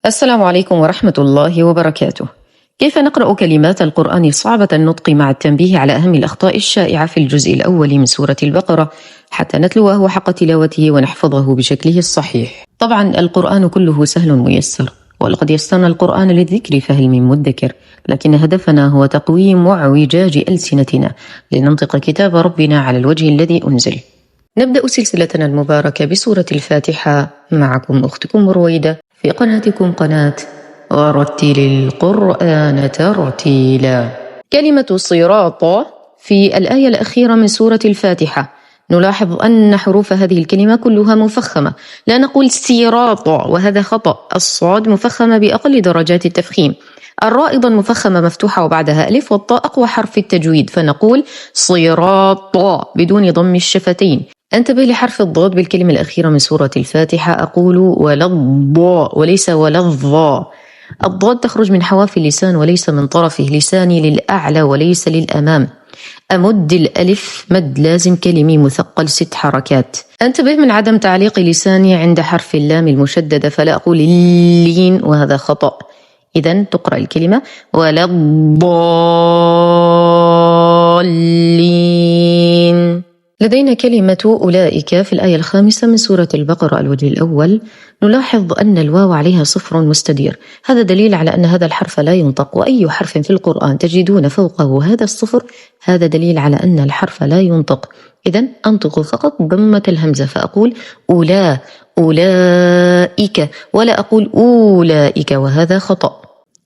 السلام عليكم ورحمة الله وبركاته. كيف نقرأ كلمات القرآن صعبة النطق مع التنبيه على أهم الأخطاء الشائعة في الجزء الأول من سورة البقرة حتى نتلوه حق تلاوته ونحفظه بشكله الصحيح؟ طبعا القرآن كله سهل ميسر، ولقد يسرنا القرآن للذكر فهل من مدكر، لكن هدفنا هو تقويم واعوجاج ألسنتنا لننطق كتاب ربنا على الوجه الذي أنزل. نبدأ سلسلتنا المباركة بسورة الفاتحة معكم أختكم رويدة في قناتكم قناة ورتل القرآن ترتيلا. كلمة صراط في الآية الأخيرة من سورة الفاتحة، نلاحظ أن حروف هذه الكلمة كلها مفخمة، لا نقول صراط وهذا خطأ. الصاد مفخمة بأقل درجات التفخيم، الراء أيضا مفخمة مفتوحة وبعدها ألف، والطاء أقوى حرف في التجويد فنقول صراط بدون ضم الشفتين. انتبه لحرف الضاد بالكلمة الأخيرة من سورة الفاتحة، أقول ولا الضاء وليس ولا الضاء. الضاد تخرج من حواف اللسان وليس من طرفه، لساني للأعلى وليس للأمام. أمد الألف مد لازم كلمي مثقل 6 حركات. انتبه من عدم تعليق لساني عند حرف اللام المشددة، فلا أقول اللين وهذا خطأ. إذن تقرأ الكلمة ولا الضالين. لدينا كلمة أولئك في الآية الخامسة من سورة البقرة الوجه الأول، نلاحظ أن الواو عليها صفر مستدير، هذا دليل على أن هذا الحرف لا ينطق، وأي حرف في القرآن تجدون فوقه هذا الصفر هذا دليل على أن الحرف لا ينطق. إذن أنطق فقط ضمة الهمزة فأقول أولئك ولا أقول أولئك وهذا خطأ.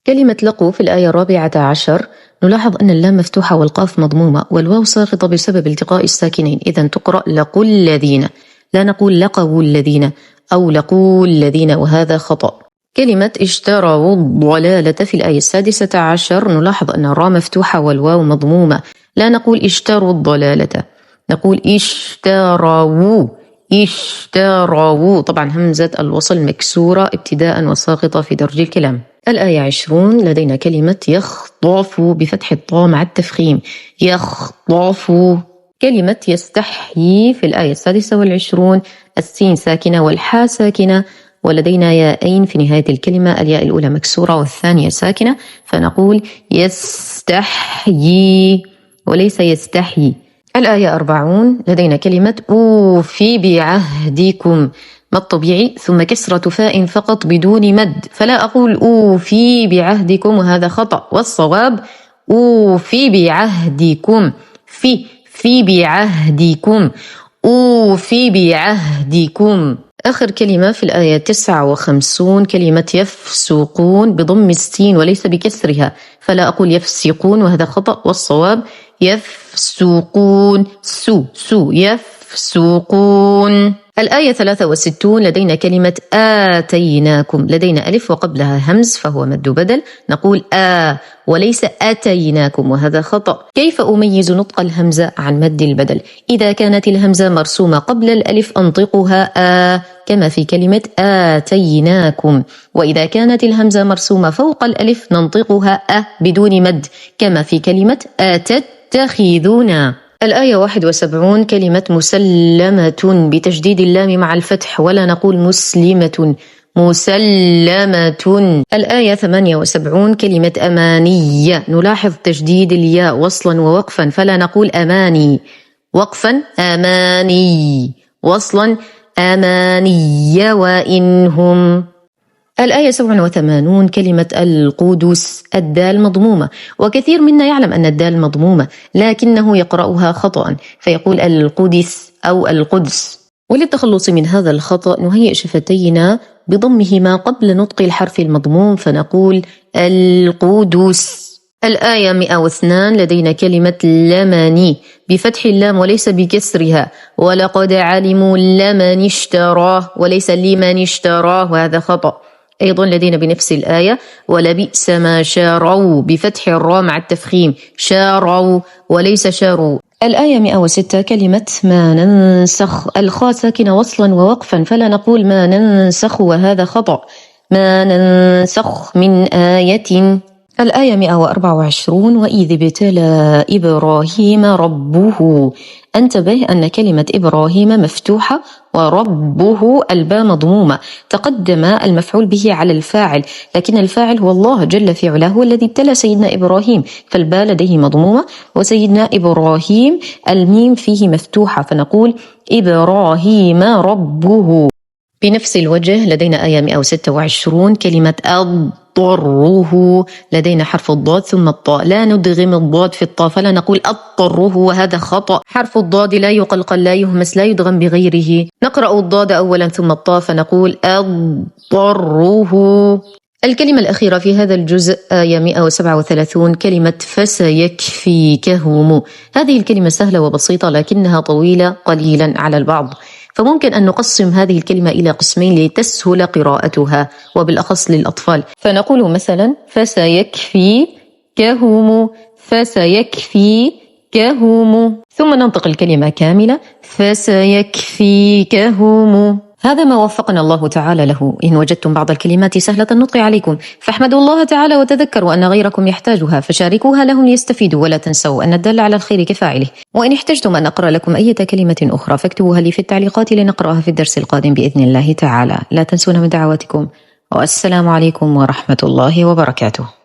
كلمة لقوا في الآية 14 نلاحظ أن اللام مفتوحة والقاف مضمومة والواو ساقطة بسبب التقاء الساكنين، إذن تقرأ لقوا الذين، لا نقول لقوا الذين أو لقوا الذين وهذا خطأ. كلمة اشتروا الضلالة في الآية 16 نلاحظ أن الراء مفتوحة والواو مضمومة، لا نقول اشتروا الضلالة، نقول اشتروا، طبعا همزة الوصل مكسورة ابتداء وساقطة في درج الكلام. الآية 20 لدينا كلمة يخطف بفتح الطاء مع التفخيم، يخطف. كلمة يستحيي في الآية 26 السين ساكنة والحاء ساكنة، ولدينا ياءين في نهاية الكلمة، الياء الأولى مكسورة والثانية ساكنة فنقول يستحيي وليس يستحيي. الآية 40 لدينا كلمة أوفي بعهدكم، ما الطبيعي ثم كسرة فاء فقط بدون مد، فلا أقول أوفي بعهدكم وهذا خطأ، والصواب أوفي بعهدكم، في بعهدكم، أوفي بعهدكم. آخر كلمة في الآية 59 كلمة يفسقون بضم السين وليس بكسرها، فلا أقول يفسقون وهذا خطأ، والصواب يفسقون، يفسقون. الآية 63 لدينا كلمة آتيناكم، لدينا ألف وقبلها همز فهو مد بدل، نقول وليس آتيناكم وهذا خطأ. كيف أميز نطق الهمزة عن مد البدل؟ إذا كانت الهمزة مرسومة قبل الألف أنطقها كما في كلمة آتيناكم، وإذا كانت الهمزة مرسومة فوق الألف ننطقها بدون مد كما في كلمة تتخذون. الآية 71 كلمة مسلمة بتشديد اللام مع الفتح ولا نقول مسلمة، مسلمة. الآية 78 كلمة أماني، نلاحظ تشديد الياء وصلا ووقفا فلا نقول أماني، وقفا أماني، وصلا أماني وإنهم. الآية 87 كلمة القدس، الدال مضمومة، وكثير منا يعلم أن الدال مضمومة لكنه يقرأها خطأ فيقول القدس أو القدس. وللتخلص من هذا الخطأ نهيئ شفتينا بضمهما قبل نطق الحرف المضموم فنقول القدس. الآية 102 لدينا كلمة لمني بفتح اللام وليس بكسرها، ولقد علموا لمن اشتراه وليس لمن اشتراه وهذا خطأ. أيضا لدينا بنفس الآية ولبئس ما شاروا بفتح الراء مع التفخيم، شاروا وليس شاروا. الآية 106 كلمة ما ننسخ، الخاء ساكنة وصلا ووقفا فلا نقول ما ننسخ وهذا خطأ، ما ننسخ من آية. الآية 124: وإذ ابتلى إبراهيم ربه. انتبه أن كلمة إبراهيم مفتوحة وربه الباء مضمومة، تقدم المفعول به على الفاعل، لكن الفاعل هو الله جل في علاه، هو الذي ابتلى سيدنا إبراهيم، فالباء لديه مضمومة، وسيدنا إبراهيم الميم فيه مفتوحة، فنقول إبراهيم ربه. بنفس الوجه لدينا آية 126 كلمة أضطره، لدينا حرف الضاد ثم الطاء، لا ندغم الضاد في الطاء فلا نقول أضطره، وهذا خطأ. حرف الضاد لا يقلقل لا يهمس لا يدغم بغيره، نقرأ الضاد أولا ثم الطاء فنقول أضطره. الكلمة الأخيرة في هذا الجزء آية 137 كلمة فسيكفيكهم. هذه الكلمة سهلة وبسيطة لكنها طويلة قليلا على البعض، فممكن أن نقسم هذه الكلمة إلى قسمين لتسهل قراءتها وبالأخص للأطفال، فنقول مثلا فسيكفيكهم، فسيكفيكهم، ثم ننطق الكلمة كاملة فسيكفيكهم. هذا ما وفقنا الله تعالى له. إن وجدتم بعض الكلمات سهلة النطق عليكم فاحمدوا الله تعالى وتذكروا أن غيركم يحتاجها فشاركوها لهم ليستفيدوا، ولا تنسوا أن الدال على الخير كفاعله. وإن احتجتم أن أقرأ لكم أي كلمة أخرى فاكتبوها لي في التعليقات لنقرأها في الدرس القادم بإذن الله تعالى. لا تنسونا من دعواتكم، والسلام عليكم ورحمة الله وبركاته.